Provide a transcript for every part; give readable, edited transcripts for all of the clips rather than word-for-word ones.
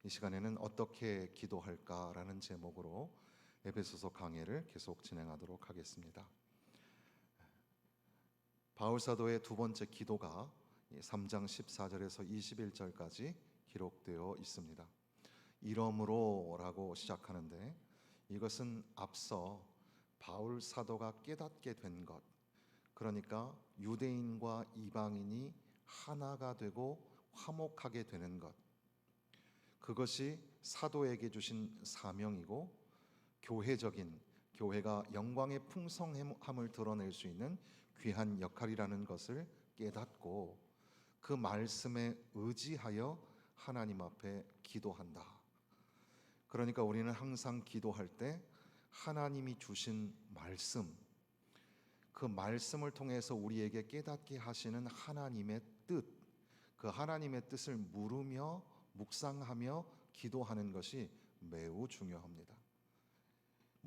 이 시간에는 어떻게 기도할까라는 제목으로 에베소서 강해를 계속 진행하도록 하겠습니다. 바울 사도의 두 번째 기도가 3장 14절에서 21절까지 기록되어 있습니다. 이러므로라고 시작하는데, 이것은 앞서 바울 사도가 깨닫게 된 것, 그러니까 유대인과 이방인이 하나가 되고 화목하게 되는 것, 그것이 사도에게 주신 사명이고 교회가 영광의 풍성함을 드러낼 수 있는 귀한 역할이라는 것을 깨닫고 그 말씀에 의지하여 하나님 앞에 기도한다. 그러니까 우리는 항상 기도할 때 하나님이 주신 말씀, 그 말씀을 통해서 우리에게 깨닫게 하시는 하나님의 뜻, 그 하나님의 뜻을 물으며 묵상하며 기도하는 것이 매우 중요합니다.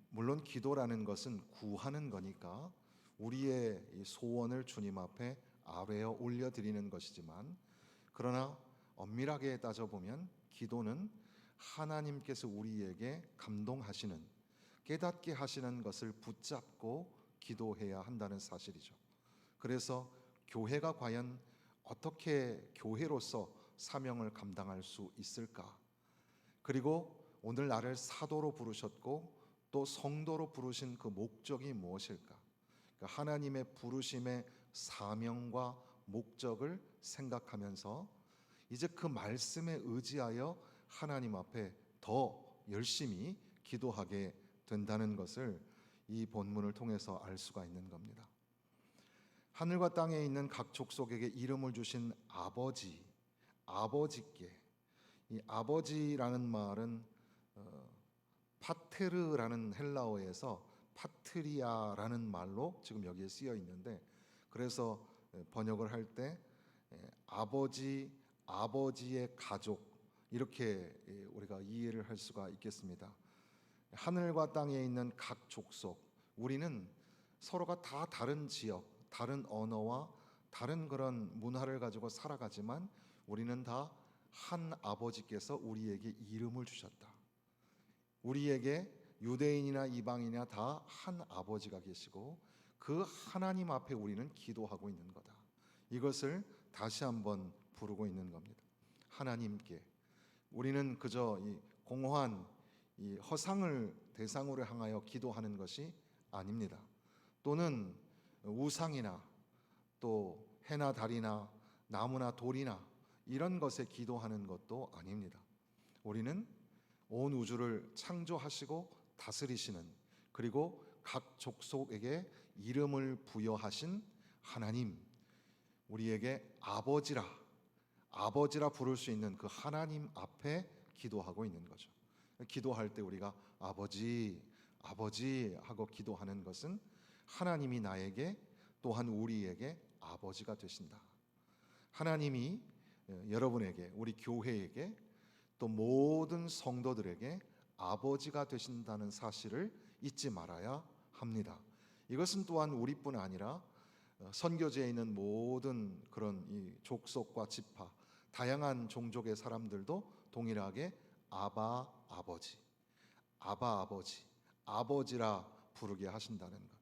물론 기도라는 것은 구하는 거니까 우리의 소원을 주님 앞에 아뢰어 올려드리는 것이지만, 그러나 엄밀하게 따져보면 기도는 하나님께서 우리에게 감동하시는, 깨닫게 하시는 것을 붙잡고 기도해야 한다는 사실이죠. 그래서 교회가 과연 어떻게 교회로서 사명을 감당할 수 있을까? 그리고 오늘 나를 사도로 부르셨고 또 성도로 부르신 그 목적이 무엇일까? 하나님의 부르심의 사명과 목적을 생각하면서 이제 그 말씀에 의지하여 하나님 앞에 더 열심히 기도하게 된다는 것을 이 본문을 통해서 알 수가 있는 겁니다. 하늘과 땅에 있는 각 족속에게 이름을 주신 아버지께, 이 아버지라는 말은 파테르라는 헬라어에서 파트리아라는 말로 지금 여기에 쓰여 있는데, 그래서 번역을 할 때 아버지, 아버지의 가족, 이렇게 우리가 이해를 할 수가 있겠습니다. 하늘과 땅에 있는 각 족속, 우리는 서로가 다 다른 지역, 다른 언어와 다른 그런 문화를 가지고 살아가지만 우리는 다 한 아버지께서 우리에게 이름을 주셨다. 우리에게 유대인이나 이방인이나 다 한 아버지가 계시고 그 하나님 앞에 우리는 기도하고 있는 거다. 이것을 다시 한번 부르고 있는 겁니다. 하나님께. 우리는 그저 이 공허한 이 허상을 대상으로 향하여 기도하는 것이 아닙니다. 또는 우상이나 또 해나 달이나 나무나 돌이나 이런 것에 기도하는 것도 아닙니다. 우리는 온 우주를 창조하시고 다스리시는, 그리고 각 족속에게 이름을 부여하신 하나님, 우리에게 아버지라 부를 수 있는 그 하나님 앞에 기도하고 있는 거죠. 기도할 때 우리가 아버지 하고 기도하는 것은 하나님이 나에게, 또한 우리에게 아버지가 되신다. 하나님이 여러분에게, 우리 교회에게, 또 모든 성도들에게 아버지가 되신다는 사실을 잊지 말아야 합니다. 이것은 또한 우리뿐 아니라 선교지에 있는 모든 그런 이 족속과 지파, 다양한 종족의 사람들도 동일하게 아버지라 부르게 하신다는 것.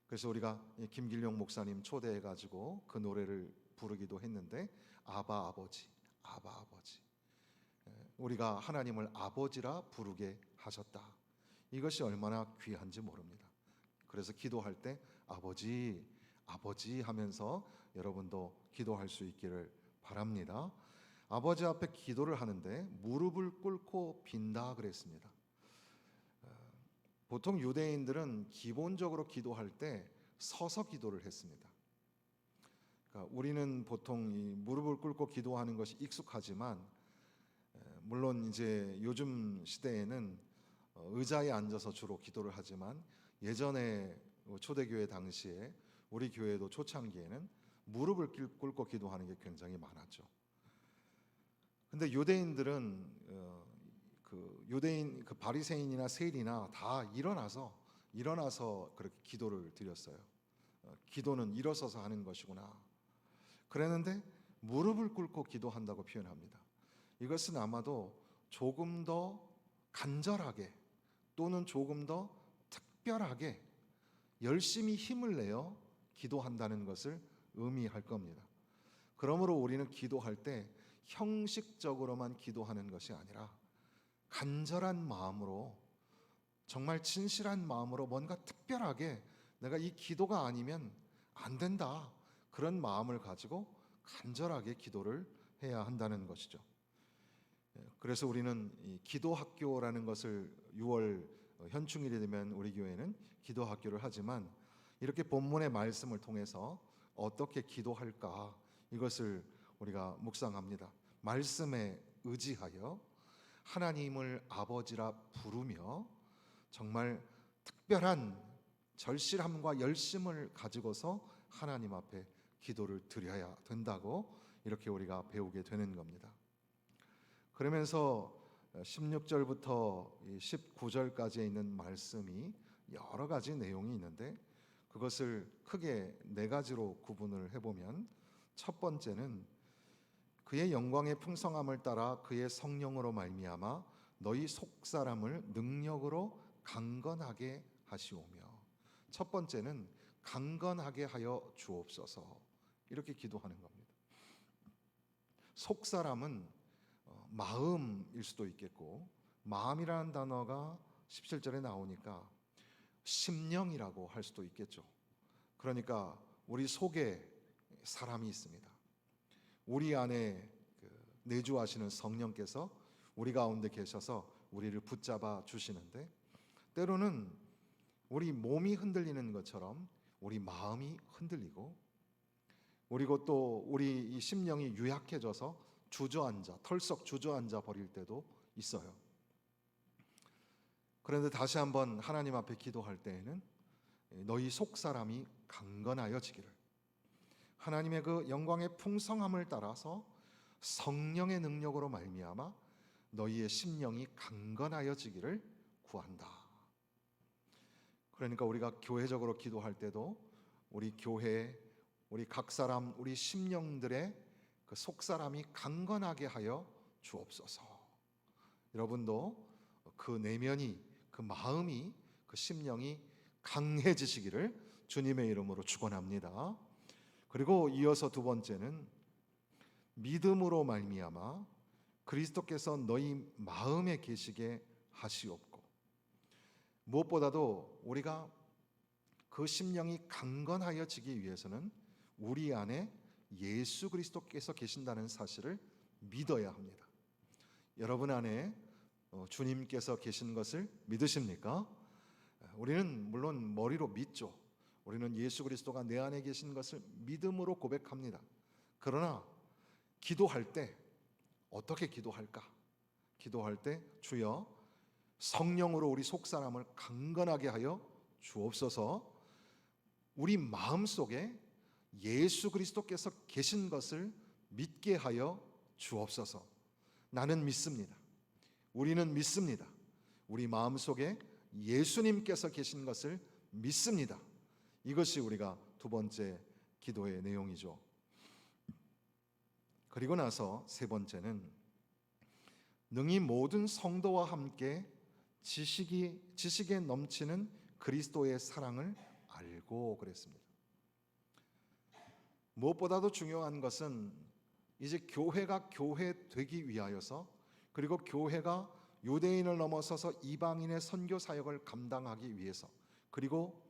그래서 우리가 김길용 목사님 초대해 가지고 그 노래를 부르기도 했는데, 아버지. 우리가 하나님을 아버지라 부르게 하셨다. 이것이 얼마나 귀한지 모릅니다. 그래서 기도할 때 아버지 하면서 여러분도 기도할 수 있기를 바랍니다. 아버지 앞에 기도를 하는데 무릎을 꿇고 빈다 그랬습니다. 보통 유대인들은 기본적으로 기도할 때 서서 기도를 했습니다. 그러니까 우리는 보통 이 무릎을 꿇고 기도하는 것이 익숙하지만, 물론 이제 요즘 시대에는 의자에 앉아서 주로 기도를 하지만, 예전에 초대교회 당시에 우리 교회도 초창기에는 무릎을 꿇고 기도하는 게 굉장히 많았죠. 근데 유대인들은 그 바리새인이나 세리나 다 일어나서 그렇게 기도를 드렸어요. 기도는 일어서서 하는 것이구나. 그랬는데 무릎을 꿇고 기도한다고 표현합니다. 이것은 아마도 조금 더 간절하게 또는 조금 더 특별하게 열심히 힘을 내어 기도한다는 것을 의미할 겁니다. 그러므로 우리는 기도할 때 형식적으로만 기도하는 것이 아니라 간절한 마음으로, 정말 진실한 마음으로 뭔가 특별하게 내가 이 기도가 아니면 안 된다, 그런 마음을 가지고 간절하게 기도를 해야 한다는 것이죠. 그래서 우리는 이 기도학교라는 것을 6월 현충일이 되면 우리 교회는 기도학교를 하지만, 이렇게 본문의 말씀을 통해서 어떻게 기도할까, 이것을 우리가 묵상합니다. 말씀에 의지하여 하나님을 아버지라 부르며 정말 특별한 절실함과 열심을 가지고서 하나님 앞에 기도를 드려야 된다고 이렇게 우리가 배우게 되는 겁니다. 그러면서 16절부터 19절까지에 있는 말씀이 여러 가지 내용이 있는데, 그것을 크게 네 가지로 구분을 해보면, 첫 번째는 그의 영광의 풍성함을 따라 그의 성령으로 말미암아 너희 속사람을 능력으로 강건하게 하시오며, 첫 번째는 강건하게 하여 주옵소서, 이렇게 기도하는 겁니다. 속사람은 마음일 수도 있겠고, 마음이라는 단어가 17절에 나오니까 심령이라고 할 수도 있겠죠. 그러니까 우리 속에 사람이 있습니다. 우리 안에 내주하시는 성령께서 우리 가운데 계셔서 우리를 붙잡아 주시는데, 때로는 우리 몸이 흔들리는 것처럼 우리 마음이 흔들리고, 그리고 또 우리 이 심령이 유약해져서 주저앉아, 털썩 주저앉아 버릴 때도 있어요. 그런데 다시 한번 하나님 앞에 기도할 때에는 너희 속사람이 강건하여지기를, 하나님의 그 영광의 풍성함을 따라서 성령의 능력으로 말미암아 너희의 심령이 강건하여지기를 구한다. 그러니까 우리가 교회적으로 기도할 때도 우리 교회, 우리 각 사람, 우리 심령들의 그 속사람이 강건하게 하여 주옵소서. 여러분도 그 내면이, 그 마음이, 그 심령이 강해지시기를 주님의 이름으로 축원합니다. 그리고 이어서 두 번째는 믿음으로 말미암아 그리스도께서 너희 마음에 계시게 하시옵고, 무엇보다도 우리가 그 심령이 강건하여지기 위해서는 우리 안에 예수 그리스도께서 계신다는 사실을 믿어야 합니다. 여러분 안에 주님께서 계신 것을 믿으십니까? 우리는 물론 머리로 믿죠. 우리는 예수 그리스도가 내 안에 계신 것을 믿음으로 고백합니다. 그러나 기도할 때 어떻게 기도할까? 기도할 때 주여 성령으로 우리 속사람을 강건하게 하여 주옵소서, 우리 마음속에 예수 그리스도께서 계신 것을 믿게 하여 주옵소서. 나는 믿습니다. 우리는 믿습니다. 우리 마음속에 예수님께서 계신 것을 믿습니다. 이것이 우리가 두 번째 기도의 내용이죠. 그리고 나서 세 번째는 능히 모든 성도와 함께 지식에 넘치는 그리스도의 사랑을 알고, 그랬습니다. 무엇보다도 중요한 것은 이제 교회가 교회 되기 위하여서, 그리고 교회가 유대인을 넘어서서 이방인의 선교 사역을 감당하기 위해서, 그리고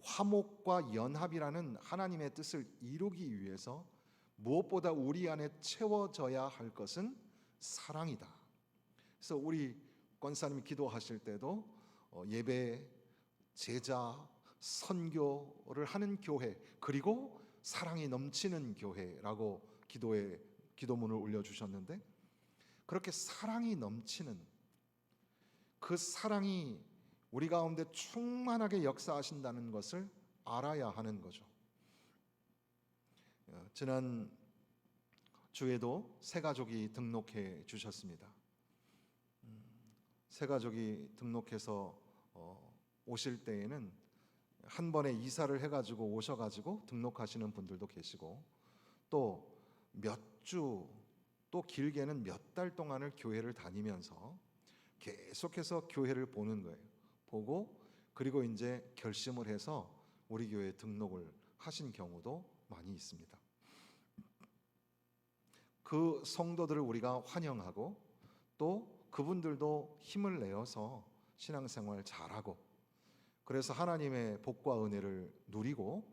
화목과 연합이라는 하나님의 뜻을 이루기 위해서 무엇보다 우리 안에 채워져야 할 것은 사랑이다. 그래서 우리 권사님이 기도하실 때도 예배, 제자, 선교를 하는 교회, 그리고 사랑이 넘치는 교회라고 기도문을 올려주셨는데, 그렇게 사랑이 넘치는 그 사랑이 우리 가운데 충만하게 역사하신다는 것을 알아야 하는 거죠. 지난 주에도 새 가족이 등록해 주셨습니다. 새 가족이 등록해서 오실 때에는 한 번에 이사를 해가지고 오셔가지고 등록하시는 분들도 계시고, 또 몇 주 또 길게는 몇 달 동안을 교회를 다니면서 계속해서 교회를 보는 거예요. 보고 그리고 이제 결심을 해서 우리 교회에 등록을 하신 경우도 많이 있습니다. 그 성도들을 우리가 환영하고 또 그분들도 힘을 내어서 신앙생활 잘하고 그래서 하나님의 복과 은혜를 누리고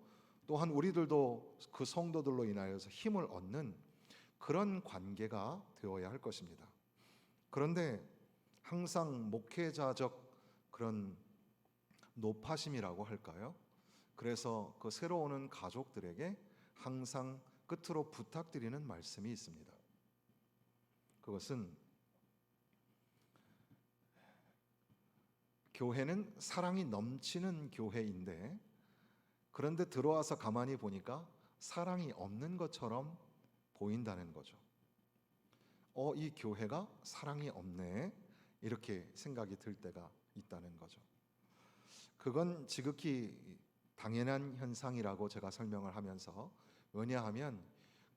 또한 우리들도 그 성도들로 인하여서 힘을 얻는 그런 관계가 되어야 할 것입니다. 그런데 항상 목회자적 그런 노파심이라고 할까요? 그래서 그 새로 오는 가족들에게 항상 끝으로 부탁드리는 말씀이 있습니다. 그것은 교회는 사랑이 넘치는 교회인데 그런데 들어와서 가만히 보니까 사랑이 없는 것처럼 보인다는 거죠. 이 교회가 사랑이 없네 이렇게 생각이 들 때가 있다는 거죠. 그건 지극히 당연한 현상이라고 제가 설명을 하면서 왜냐하면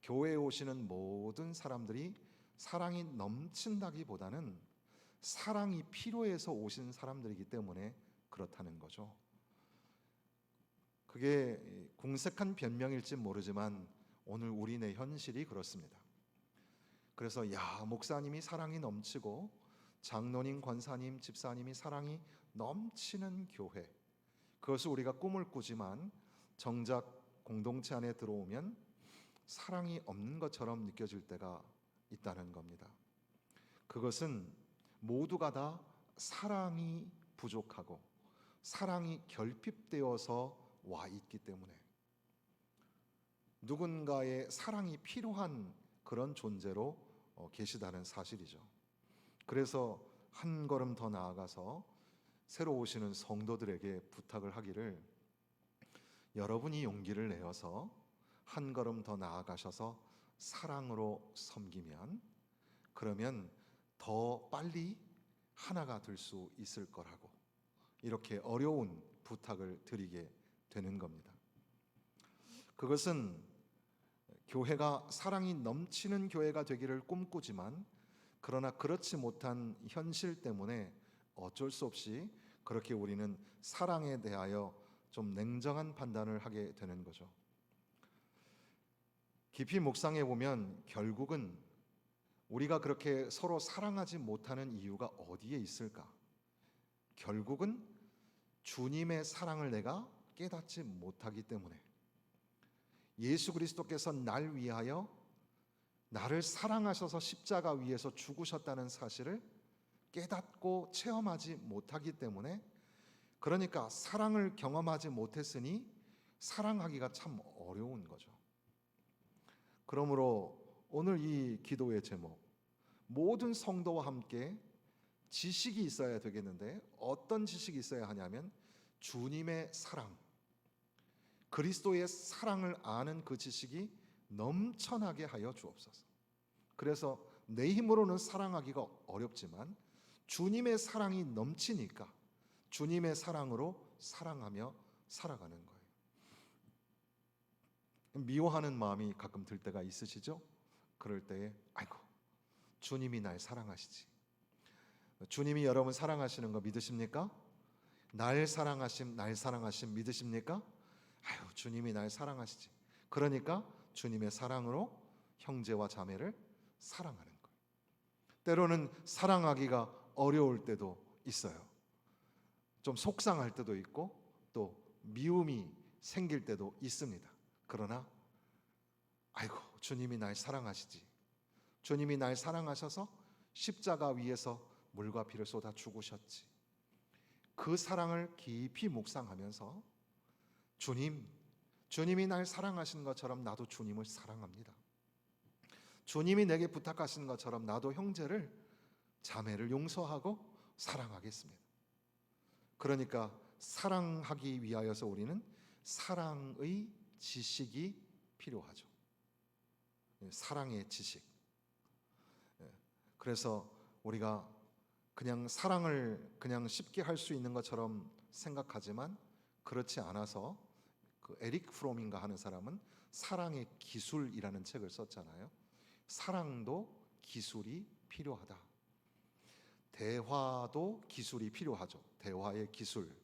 교회에 오시는 모든 사람들이 사랑이 넘친다기보다는 사랑이 필요해서 오신 사람들이기 때문에 그렇다는 거죠. 그게 궁색한 변명일지 모르지만 오늘 우리네 현실이 그렇습니다. 그래서 목사님이 사랑이 넘치고 장로님, 권사님, 집사님이 사랑이 넘치는 교회, 그것을 우리가 꿈을 꾸지만 정작 공동체 안에 들어오면 사랑이 없는 것처럼 느껴질 때가 있다는 겁니다. 그것은 모두가 다 사랑이 부족하고 사랑이 결핍되어서 와 있기 때문에 누군가의 사랑이 필요한 그런 존재로 계시다는 사실이죠. 그래서 한 걸음 더 나아가서 새로 오시는 성도들에게 부탁을 하기를 여러분이 용기를 내어서 한 걸음 더 나아가셔서 사랑으로 섬기면 그러면 더 빨리 하나가 될 수 있을 거라고 이렇게 어려운 부탁을 드리게 되는 겁니다. 그것은 교회가 사랑이 넘치는 교회가 되기를 꿈꾸지만 그러나 그렇지 못한 현실 때문에 어쩔 수 없이 그렇게 우리는 사랑에 대하여 좀 냉정한 판단을 하게 되는 거죠. 깊이 묵상해 보면 결국은 우리가 그렇게 서로 사랑하지 못하는 이유가 어디에 있을까? 결국은 주님의 사랑을 내가 깨닫지 못하기 때문에 예수 그리스도께서 날 위하여 나를 사랑하셔서 십자가 위에서 죽으셨다는 사실을 깨닫고 체험하지 못하기 때문에 그러니까 사랑을 경험하지 못했으니 사랑하기가 참 어려운 거죠. 그러므로 오늘 이 기도의 제목 모든 성도와 함께 지식이 있어야 되겠는데 어떤 지식이 있어야 하냐면 주님의 사랑 그리스도의 사랑을 아는 그 지식이 넘쳐나게 하여 주옵소서. 그래서 내 힘으로는 사랑하기가 어렵지만 주님의 사랑이 넘치니까 주님의 사랑으로 사랑하며 살아가는 거예요. 미워하는 마음이 가끔 들 때가 있으시죠? 그럴 때에 아이고 주님이 날 사랑하시지. 주님이 여러분 사랑하시는 거 믿으십니까? 날 사랑하심 믿으십니까? 아유 주님이 날 사랑하시지. 그러니까 주님의 사랑으로 형제와 자매를 사랑하는 거예요. 때로는 사랑하기가 어려울 때도 있어요. 좀 속상할 때도 있고 또 미움이 생길 때도 있습니다. 그러나 아이고 주님이 날 사랑하시지. 주님이 날 사랑하셔서 십자가 위에서 물과 피를 쏟아 죽으셨지. 그 사랑을 깊이 묵상하면서 주님이 날 사랑하신 것처럼 나도 주님을 사랑합니다. 주님이 내게 부탁하신 것처럼 나도 형제를 자매를 용서하고 사랑하겠습니다. 그러니까 사랑하기 위하여서 우리는 사랑의 지식이 필요하죠. 사랑의 지식. 그래서 우리가 그냥 사랑을 그냥 쉽게 할 수 있는 것처럼 생각하지만 그렇지 않아서 그 에릭 프롬인가 하는 사람은 사랑의 기술이라는 책을 썼잖아요. 사랑도 기술이 필요하다. 대화도 기술이 필요하죠. 대화의 기술.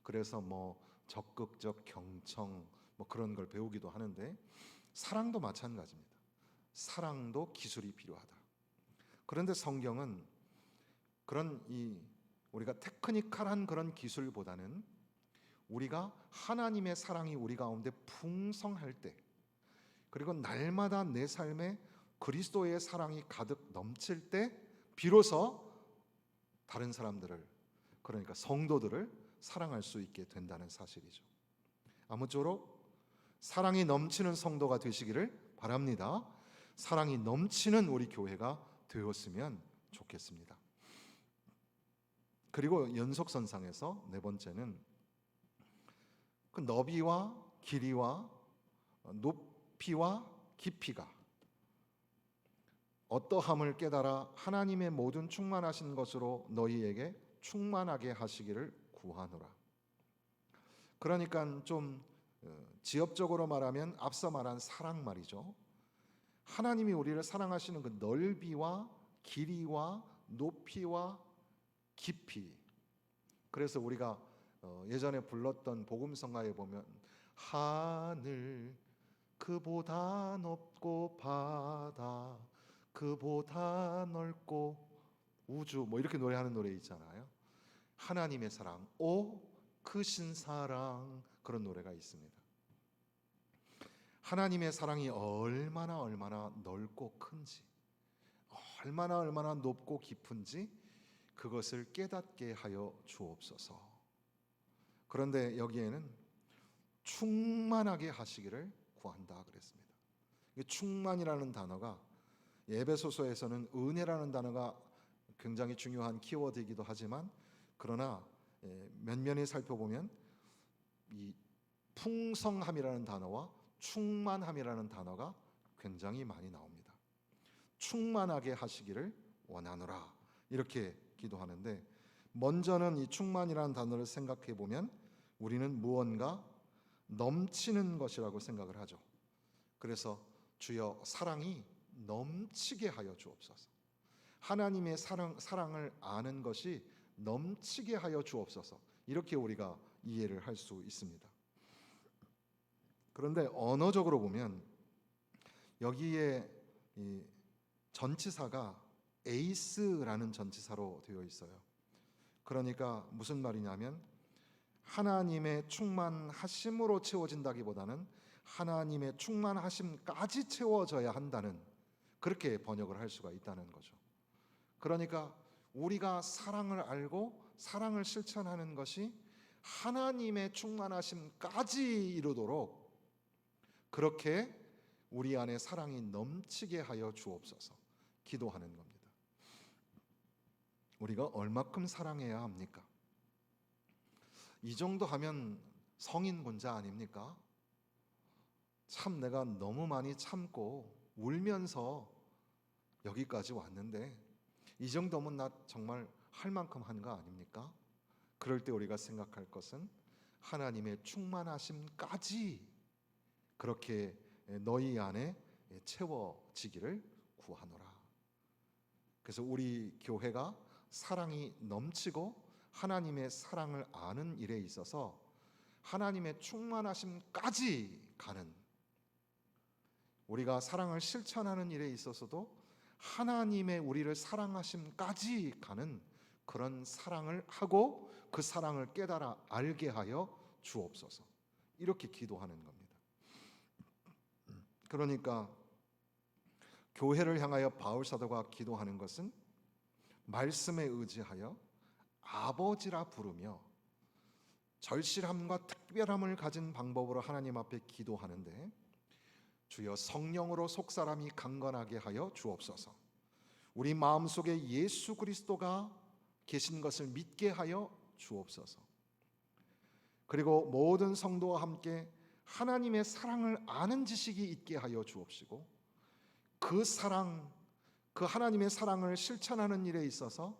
그래서 뭐 적극적 경청 뭐 그런 걸 배우기도 하는데, 사랑도 마찬가지입니다. 사랑도 기술이 필요하다. 그런데 성경은 그런 우리가 테크니컬한 그런 기술보다는 우리가 하나님의 사랑이 우리 가운데 풍성할 때, 그리고 날마다 내 삶에 그리스도의 사랑이 가득 넘칠 때 비로소 다른 사람들을, 그러니까 성도들을 사랑할 수 있게 된다는 사실이죠. 아무쪼록 사랑이 넘치는 성도가 되시기를 바랍니다. 사랑이 넘치는 우리 교회가 되었으면 좋겠습니다. 그리고 연속선상에서 네 번째는 그 너비와 길이와 높이와 깊이가 어떠함을 깨달아 하나님의 모든 충만하신 것으로 너희에게 충만하게 하시기를 구하노라. 그러니까 좀 지엽적으로 말하면 앞서 말한 사랑 말이죠. 하나님이 우리를 사랑하시는 그 넓이와 길이와 높이와 깊이. 그래서 우리가 예전에 불렀던 복음성가에 보면 하늘 그보다 높고 바다 그보다 넓고 우주 뭐 이렇게 노래하는 노래 있잖아요. 하나님의 사랑, 오 크신 사랑, 그런 노래가 있습니다. 하나님의 사랑이 얼마나 넓고 큰지, 얼마나 높고 깊은지 그것을 깨닫게 하여 주옵소서. 그런데 여기에는 충만하게 하시기를 구한다 그랬습니다. 충만이라는 단어가 에베소서에서는 은혜라는 단어가 굉장히 중요한 키워드이기도 하지만, 그러나 면면히 살펴보면 이 풍성함이라는 단어와 충만함이라는 단어가 굉장히 많이 나옵니다. 충만하게 하시기를 원하노라 이렇게 기도하는데, 먼저는 이 충만이라는 단어를 생각해 보면 우리는 무언가 넘치는 것이라고 생각을 하죠. 그래서 주여 사랑이 넘치게 하여 주옵소서. 하나님의 사랑을 아는 것이 넘치게 하여 주옵소서. 이렇게 우리가 이해를 할 수 있습니다. 그런데 언어적으로 보면 여기에 이 전치사가 에이스라는 전치사로 되어 있어요. 그러니까 무슨 말이냐면 하나님의 충만하심으로 채워진다기보다는 하나님의 충만하심까지 채워져야 한다는, 그렇게 번역을 할 수가 있다는 거죠. 그러니까 우리가 사랑을 알고 사랑을 실천하는 것이 하나님의 충만하심까지 이루도록 그렇게 우리 안에 사랑이 넘치게 하여 주옵소서 기도하는 겁니다. 우리가 얼마큼 사랑해야 합니까? 이 정도 하면 성인군자 아닙니까? 참 내가 너무 많이 참고 울면서 여기까지 왔는데 이 정도면 나 정말 할 만큼 한 거 아닙니까? 그럴 때 우리가 생각할 것은 하나님의 충만하심까지 그렇게 너희 안에 채워지기를 구하노라. 그래서 우리 교회가 사랑이 넘치고 하나님의 사랑을 아는 일에 있어서 하나님의 충만하심까지 가는, 우리가 사랑을 실천하는 일에 있어서도 하나님의 우리를 사랑하심까지 가는 그런 사랑을 하고 그 사랑을 깨달아 알게 하여 주옵소서. 이렇게 기도하는 겁니다. 그러니까 교회를 향하여 바울 사도가 기도하는 것은 말씀에 의지하여 아버지라 부르며 절실함과 특별함을 가진 방법으로 하나님 앞에 기도하는데, 주여 성령으로 속사람이 강건하게 하여 주옵소서. 우리 마음속에 예수 그리스도가 계신 것을 믿게 하여 주옵소서. 그리고 모든 성도와 함께 하나님의 사랑을 아는 지식이 있게 하여 주옵시고, 그 사랑, 그 하나님의 사랑을 실천하는 일에 있어서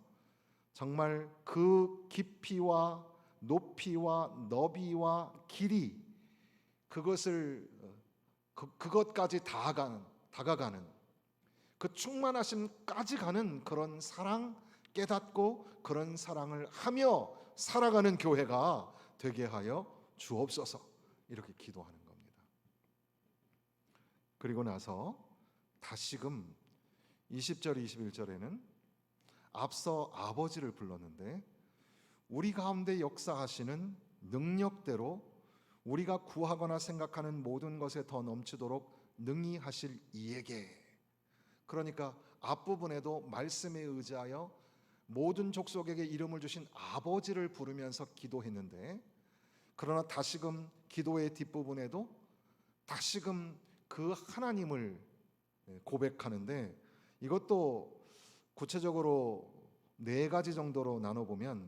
정말 그 깊이와 높이와 너비와 길이, 그것까지 다가가는, 그 충만하심까지 가는 그런 사랑 깨닫고 그런 사랑을 하며 살아가는 교회가 되게 하여 주옵소서, 이렇게 기도하는 겁니다. 그리고 나서 다시금 20절 21절에는 앞서 아버지를 불렀는데 우리 가운데 역사하시는 능력대로 우리가 구하거나 생각하는 모든 것에 더 넘치도록 능히 하실 이에게, 그러니까 앞부분에도 말씀에 의지하여 모든 족속에게 이름을 주신 아버지를 부르면서 기도했는데, 그러나 다시금 기도의 뒷부분에도 다시금 그 하나님을 고백하는데, 이것도 구체적으로 4가지 정도로 나눠보면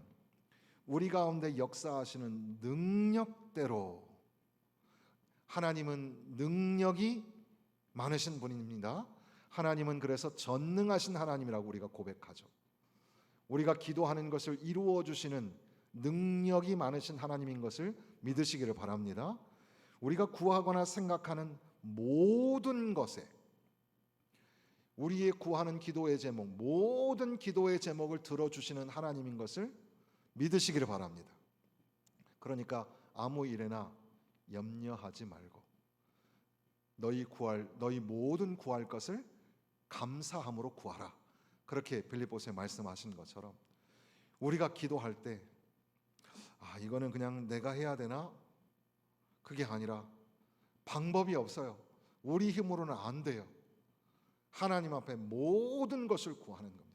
우리 가운데 역사하시는 능력대로, 하나님은 능력이 많으신 분입니다. 하나님은 그래서 전능하신 하나님이라고 우리가 고백하죠. 우리가 기도하는 것을 이루어 주시는 능력이 많으신 하나님인 것을 믿으시기를 바랍니다. 우리가 구하거나 생각하는 모든 것에, 우리의 구하는 기도의 제목, 모든 기도의 제목을 들어주시는 하나님인 것을 믿으시기를 바랍니다. 그러니까 아무 일에나 염려하지 말고 너희 모든 구할 것을 감사함으로 구하라, 그렇게 빌립보서에 말씀하신 것처럼 우리가 기도할 때 이거는 그냥 내가 해야 되나? 그게 아니라 방법이 없어요. 우리 힘으로는 안 돼요. 하나님 앞에 모든 것을 구하는 겁니다.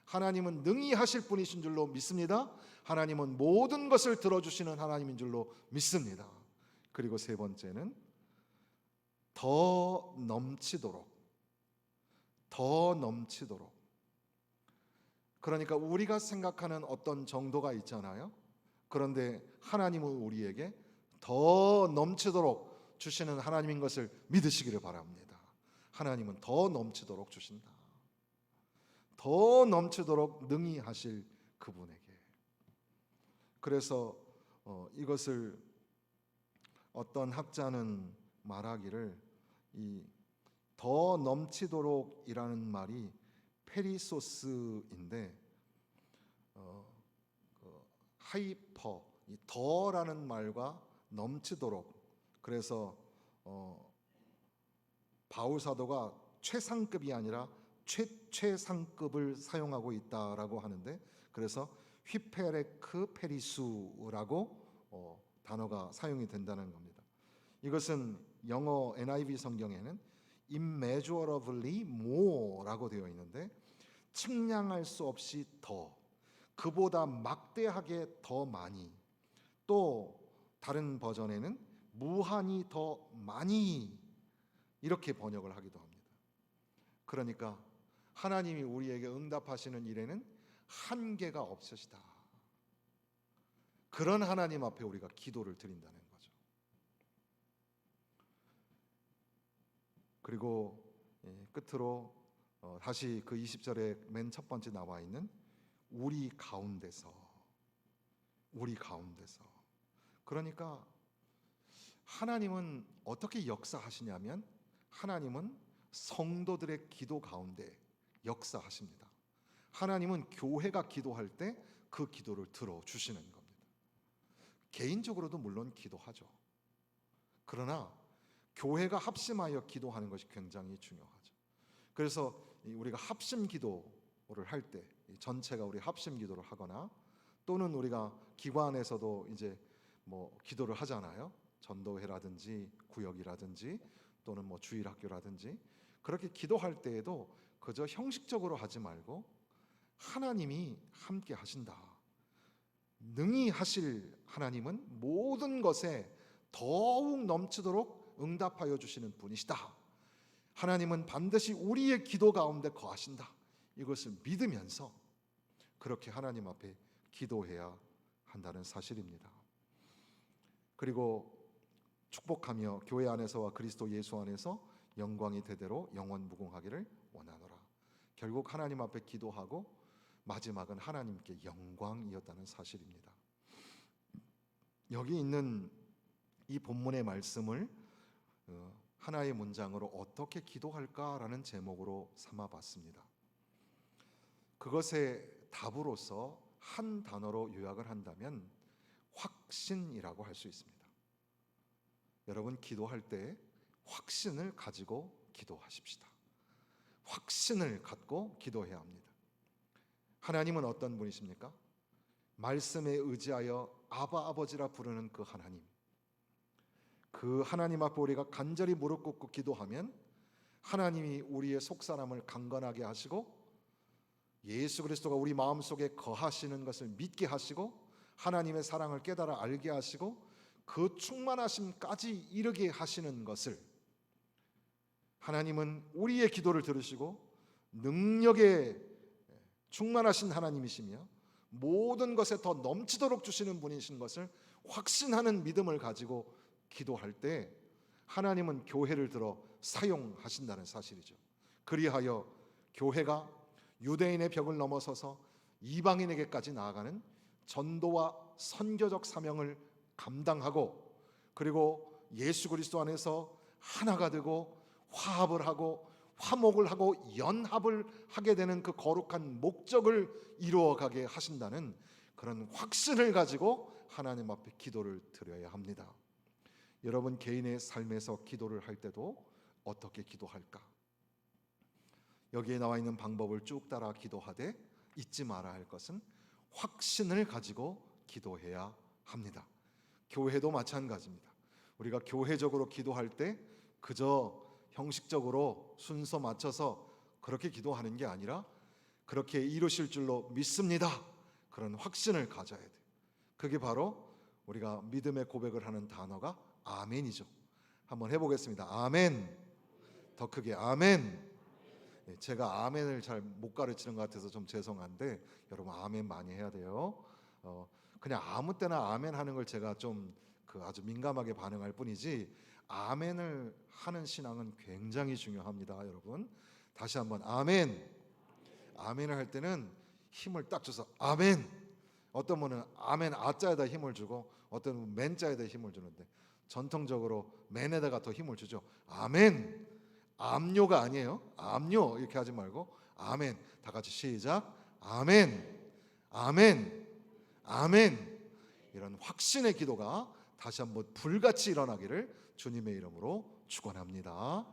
하나님은 능히 하실 분이신 줄로 믿습니다. 하나님은 모든 것을 들어주시는 하나님인 줄로 믿습니다. 그리고 3번째는 더 넘치도록, 그러니까 우리가 생각하는 어떤 정도가 있잖아요. 그런데 하나님은 우리에게 더 넘치도록 주시는 하나님인 것을 믿으시기를 바랍니다. 하나님은 더 넘치도록 주신다. 더 넘치도록 능히 하실 그분에게. 그래서 이것을 어떤 학자는 말하기를, 이 더 넘치도록이라는 말이 페리소스인데, 하이퍼, 이 더라는 말과 넘치도록, 그래서 바울 사도가 최상급이 아니라 최상급을 사용하고 있다라고 하는데, 그래서 휘페레크 페리수라고 단어가 사용이 된다는 겁니다. 이것은 영어 NIV 성경에는 immeasurably more라고 되어 있는데, 측량할 수 없이 더, 그보다 막대하게 더 많이, 또 다른 버전에는 무한히 더 많이, 이렇게 번역을 하기도 합니다. 그러니까 하나님이 우리에게 응답하시는 일에는 한계가 없으시다. 그런 하나님 앞에 우리가 기도를 드린다는 거죠. 그리고 끝으로 다시 그 20절에 맨 첫 번째 나와 있는 우리 가운데서, 그러니까 하나님은 어떻게 역사하시냐면, 하나님은 성도들의 기도 가운데 역사하십니다. 하나님은 교회가 기도할 때 그 기도를 들어주시는 겁니다. 개인적으로도 물론 기도하죠. 그러나 교회가 합심하여 기도하는 것이 굉장히 중요하죠. 그래서 우리가 합심 기도를 할 때, 전체가 우리 합심 기도를 하거나, 또는 우리가 기관에서도 이제 기도를 하잖아요. 전도회라든지 구역이라든지 또는 주일학교라든지, 그렇게 기도할 때에도 그저 형식적으로 하지 말고 하나님이 함께 하신다. 능히 하실 하나님은 모든 것에 더욱 넘치도록 응답하여 주시는 분이시다. 하나님은 반드시 우리의 기도 가운데 거하신다. 이것을 믿으면서 그렇게 하나님 앞에 기도해야 한다는 사실입니다. 그리고 축복하며 교회 안에서와 그리스도 예수 안에서 영광이 대대로 영원 무궁하기를 원하노라. 결국 하나님 앞에 기도하고 마지막은 하나님께 영광이었다는 사실입니다. 여기 있는 이 본문의 말씀을 하나의 문장으로 어떻게 기도할까라는 제목으로 삼아봤습니다. 그것의 답으로서 한 단어로 요약을 한다면 확신이라고 할 수 있습니다. 여러분, 기도할 때 확신을 가지고 기도하십시다. 확신을 갖고 기도해야 합니다. 하나님은 어떤 분이십니까? 말씀에 의지하여 아바 아버지라 부르는 그 하나님, 그 하나님 앞에 우리가 간절히 무릎 꿇고 기도하면 하나님이 우리의 속사람을 강건하게 하시고 예수 그리스도가 우리 마음속에 거하시는 것을 믿게 하시고 하나님의 사랑을 깨달아 알게 하시고 그 충만하심까지 이르게 하시는 것을, 하나님은 우리의 기도를 들으시고 능력에 충만하신 하나님이시며 모든 것에 더 넘치도록 주시는 분이신 것을 확신하는 믿음을 가지고 기도할 때 하나님은 교회를 들어 사용하신다는 사실이죠. 그리하여 교회가 유대인의 벽을 넘어서서 이방인에게까지 나아가는 전도와 선교적 사명을 감당하고, 그리고 예수 그리스도 안에서 하나가 되고 화합을 하고 화목을 하고 연합을 하게 되는 그 거룩한 목적을 이루어가게 하신다는 그런 확신을 가지고 하나님 앞에 기도를 드려야 합니다. 여러분, 개인의 삶에서 기도를 할 때도 어떻게 기도할까? 여기에 나와 있는 방법을 쭉 따라 기도하되 잊지 말아야 할 것은 확신을 가지고 기도해야 합니다. 교회도 마찬가지입니다. 우리가 교회적으로 기도할 때 그저 형식적으로 순서 맞춰서 그렇게 기도하는 게 아니라 그렇게 이루실 줄로 믿습니다, 그런 확신을 가져야 돼요. 그게 바로 우리가 믿음의 고백을 하는 단어가 아멘이죠. 한번 해보겠습니다. 아멘. 더 크게 아멘. 제가 아멘을 잘 못 가르치는 것 같아서 좀 죄송한데 여러분, 아멘 많이 해야 돼요. 그냥 아무 때나 아멘 하는 걸 제가 좀 아주 민감하게 반응할 뿐이지, 아멘을 하는 신앙은 굉장히 중요합니다. 여러분, 다시 한번 아멘. 아멘을 할 때는 힘을 딱 줘서 아멘. 어떤 분은 아멘 아자에다 힘을 주고 어떤 분은 맨자에다 힘을 주는데 전통적으로 맨에다가 더 힘을 주죠. 아멘. 암요가 아니에요. 암요 이렇게 하지 말고 아멘. 다 같이 시작. 아멘. 아멘. 아멘. 이런 확신의 기도가 다시 한번 불같이 일어나기를 주님의 이름으로 축원합니다.